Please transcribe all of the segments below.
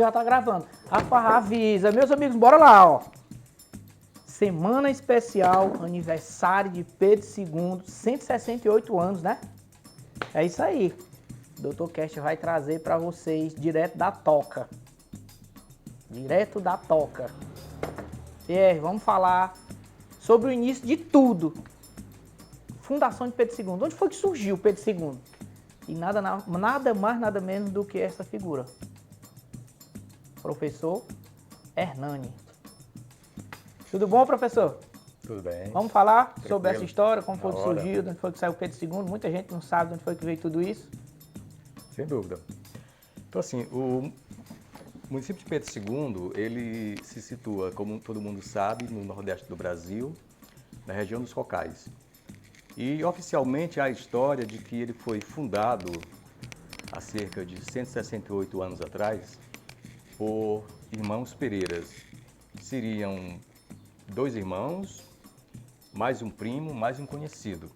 já tá gravando. Rafa, avisa. Meus amigos, bora lá, ó. Semana especial, aniversário de Pedro II, 168 anos, né? É isso aí. O Dr. Cast vai trazer para vocês direto da toca. Direto da toca. Pierre, vamos falar sobre o início de tudo. Fundação de Pedro II. Onde foi que surgiu Pedro II? E nada mais, nada menos do que essa figura. Professor Hernani. Tudo bom, professor? Tudo bem. Vamos falar Tranquilo. sobre essa história, como foi que Na hora. surgiu, de onde foi que saiu Pedro II. Muita gente não sabe de onde foi que veio tudo isso. Sem dúvida. Então, assim, o município de Pedro II, ele se situa, como todo mundo sabe, no nordeste do Brasil, na região dos Cocais. E, oficialmente, há a história de que ele foi fundado há cerca de 168 anos atrás por irmãos Pereiras. Seriam 2 irmãos, mais um primo, mais um conhecido.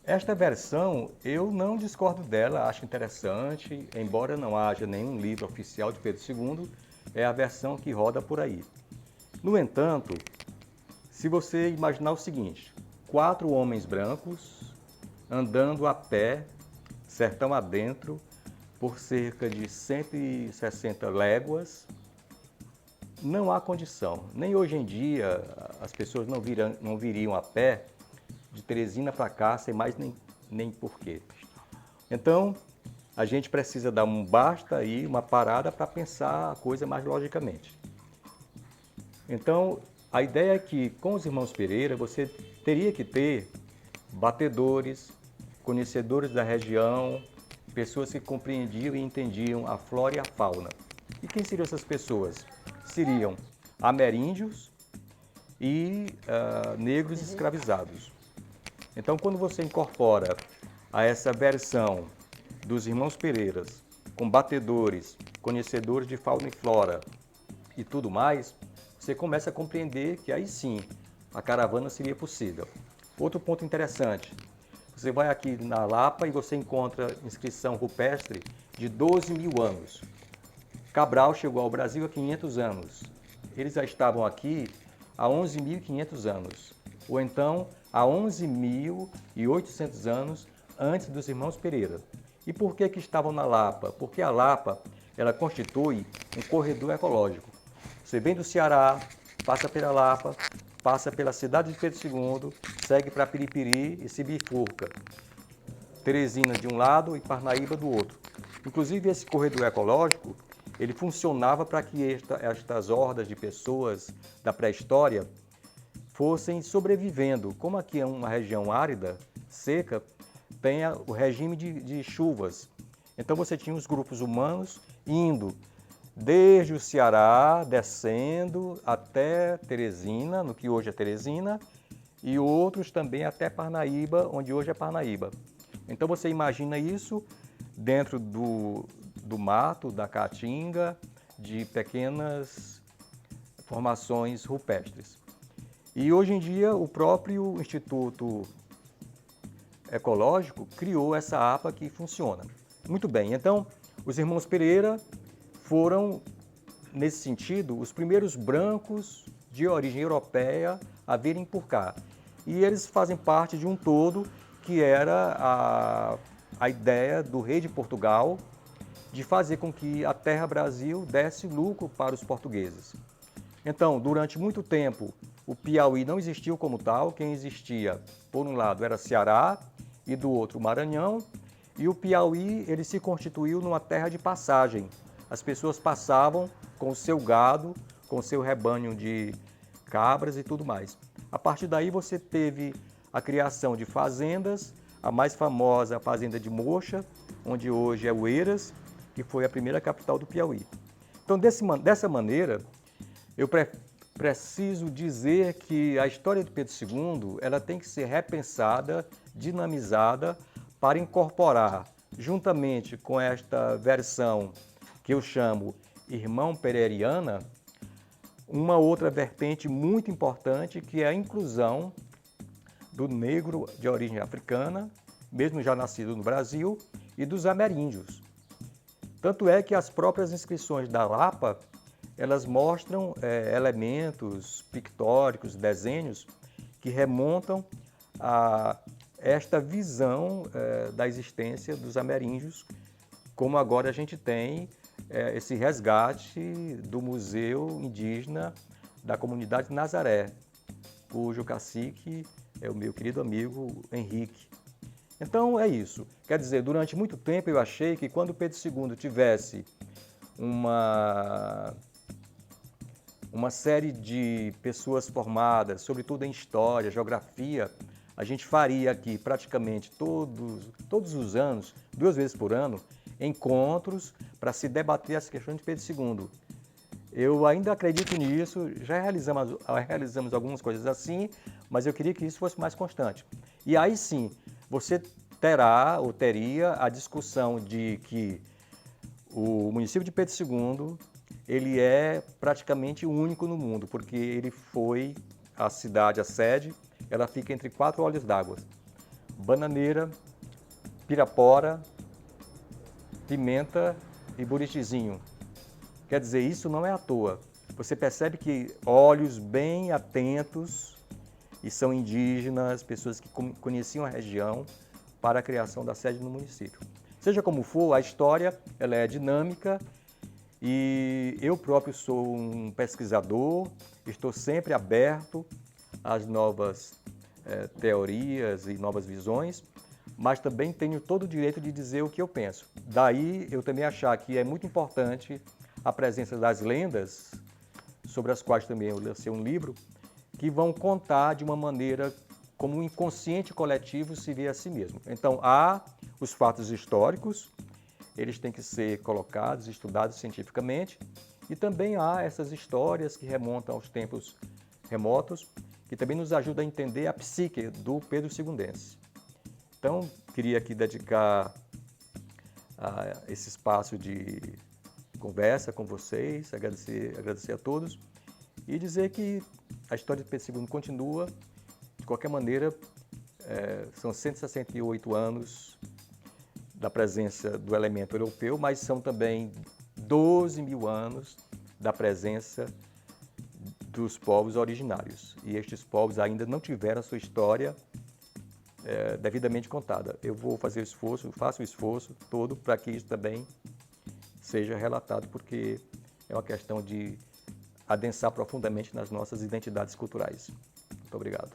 Esta versão, eu não discordo dela, acho interessante, embora não haja nenhum livro oficial de Pedro II, é a versão que roda por aí. No entanto, se você imaginar o seguinte, 4 homens brancos andando a pé, sertão adentro, por cerca de 160 léguas, não há condição. Nem hoje em dia as pessoas não viriam a pé de Teresina para cá sem mais nem porquê. Então, a gente precisa dar um basta aí, uma parada para pensar a coisa mais logicamente. Então, a ideia é que com os irmãos Pereira você teria que ter batedores, conhecedores da região, pessoas que compreendiam e entendiam a flora e a fauna. E quem seriam essas pessoas? Seriam ameríndios e negros escravizados. Então, quando você incorpora a essa versão dos irmãos Pereiras, com batedores, conhecedores de fauna e flora e tudo mais, você começa a compreender que aí sim a caravana seria possível. Outro ponto interessante, você vai aqui na Lapa e você encontra inscrição rupestre de 12.000 anos. Cabral chegou ao Brasil há 500 anos. Eles já estavam aqui há 11.500 anos. Ou então há 11.800 anos antes dos irmãos Pereira. E por que estavam na Lapa? Porque a Lapa ela constitui um corredor ecológico. Você vem do Ceará, passa pela Lapa, passa pela cidade de Pedro II, segue para Piripiri e se bifurca. Teresina de um lado e Parnaíba do outro. Inclusive esse corredor ecológico, ele funcionava para que estas hordas de pessoas da pré-história fossem sobrevivendo. Como aqui é uma região árida, seca, tem o regime de chuvas. Então você tinha os grupos humanos indo desde o Ceará, descendo até Teresina, no que hoje é Teresina, e outros também até Parnaíba, onde hoje é Parnaíba. Então você imagina isso dentro do mato, da caatinga, de pequenas formações rupestres. E hoje em dia o próprio Instituto Ecológico criou essa APA que funciona. Muito bem, então os irmãos Pereira foram, nesse sentido, os primeiros brancos de origem europeia a virem por cá. E eles fazem parte de um todo que era a ideia do rei de Portugal de fazer com que a terra Brasil desse lucro para os portugueses. Então, durante muito tempo, o Piauí não existiu como tal. Quem existia, por um lado, era Ceará e do outro, Maranhão. E o Piauí ele se constituiu numa terra de passagem. As pessoas passavam com o seu gado, com o seu rebanho de cabras e tudo mais. A partir daí você teve a criação de fazendas, a mais famosa a fazenda de Mocha, onde hoje é Oeiras, que foi a primeira capital do Piauí. Então, dessa maneira, eu preciso dizer que a história de Pedro II ela tem que ser repensada, dinamizada, para incorporar, juntamente com esta versão que eu chamo irmão pereiriana, uma outra vertente muito importante, que é a inclusão do negro de origem africana, mesmo já nascido no Brasil, e dos ameríndios. Tanto é que as próprias inscrições da Lapa, elas mostram elementos pictóricos, desenhos, que remontam a esta visão da existência dos ameríndios, como agora a gente tem esse resgate do Museu Indígena da Comunidade de Nazaré, cujo cacique é o meu querido amigo Henrique. Então é isso. Quer dizer, durante muito tempo eu achei que quando Pedro II tivesse uma série de pessoas formadas, sobretudo em história, geografia, a gente faria aqui praticamente todos os anos, 2 vezes por ano, encontros para se debater as questões de Pedro II. Eu ainda acredito nisso, já realizamos algumas coisas assim, mas eu queria que isso fosse mais constante. E aí sim, você terá ou teria a discussão de que o município de Pedro II, ele é praticamente único no mundo, porque ele foi a cidade, a sede, ela fica entre 4 olhos d'água: Bananeira, Pirapora, Pimenta e Buritizinho. Quer dizer, isso não é à toa. Você percebe que olhos bem atentos, e são indígenas, pessoas que conheciam a região, para a criação da sede no município. Seja como for, a história ela é dinâmica e eu próprio sou um pesquisador, estou sempre aberto às novas teorias e novas visões, mas também tenho todo o direito de dizer o que eu penso. Daí eu também achar que é muito importante a presença das lendas, sobre as quais também eu lancei um livro, que vão contar de uma maneira como o inconsciente coletivo se vê a si mesmo. Então, há os fatos históricos, eles têm que ser colocados, estudados cientificamente, e também há essas histórias que remontam aos tempos remotos, que também nos ajudam a entender a psique do Pedro Segundense. Então, queria aqui dedicar esse espaço de conversa com vocês, agradecer a todos e dizer que a história de Pedro II continua. De qualquer maneira, são 168 anos da presença do elemento europeu, mas são também 12 mil anos da presença dos povos originários. E estes povos ainda não tiveram a sua história devidamente contada. Eu vou fazer o esforço, faço o esforço todo para que isso também seja relatado, porque é uma questão de adensar profundamente nas nossas identidades culturais. Muito obrigado.